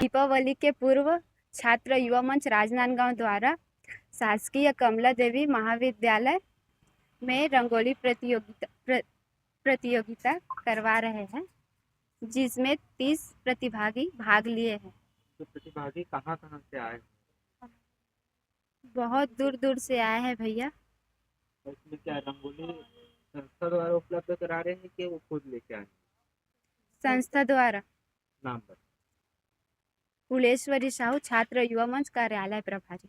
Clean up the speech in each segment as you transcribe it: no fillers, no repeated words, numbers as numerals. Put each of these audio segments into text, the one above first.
दीपावली के पूर्व छात्र युवा मंच राजनांदगांव द्वारा शासकीय कमला देवी महाविद्यालय में रंगोली प्रतियोगिता करवा रहे हैं, जिसमें 30 प्रतिभागी भाग लिए हैं। तो प्रतिभागी कहाँ कहाँ से आए? बहुत दूर दूर से आए हैं भैया। इसमें क्या रंगोली संस्था द्वारा उपलब्ध करा रहे हैं कि वो खुद लेके आए? संस्था द्वारा। नाम पर कुलेश्वरी साहू, छात्र युवा मंच कार्यालय प्रभारी।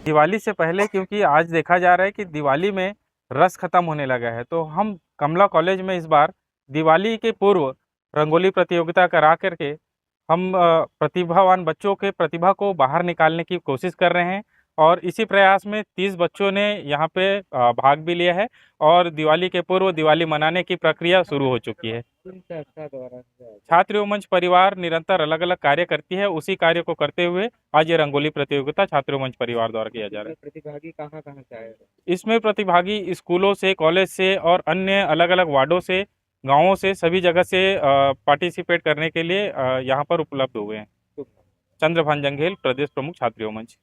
दिवाली से पहले, क्योंकि आज देखा जा रहा है कि दिवाली में रस खत्म होने लगा है, तो हम कमला कॉलेज में इस बार दिवाली के पूर्व रंगोली प्रतियोगिता करा करके हम प्रतिभावान बच्चों के प्रतिभा को बाहर निकालने की कोशिश कर रहे हैं। और इसी प्रयास में 30 बच्चों ने यहाँ पे भाग भी लिया है और दिवाली के पूर्व दिवाली मनाने की प्रक्रिया शुरू हो चुकी है। छात्र युवा मंच परिवार निरंतर अलग अलग कार्य करती है, उसी कार्य को करते हुए आज ये रंगोली प्रतियोगिता छात्र युवा मंच परिवार द्वारा किया जा रहा है। प्रतिभागी कहाँ कहाँ से आए? इसमें प्रतिभागी स्कूलों से, कॉलेज से और अन्य अलग अलग वार्डों से, गाँवों से, सभी जगह से पार्टिसिपेट करने के लिए यहाँ पर उपलब्ध हुए हैं। चंद्रभान जंघेल, प्रदेश प्रमुख छात्र युवा मंच।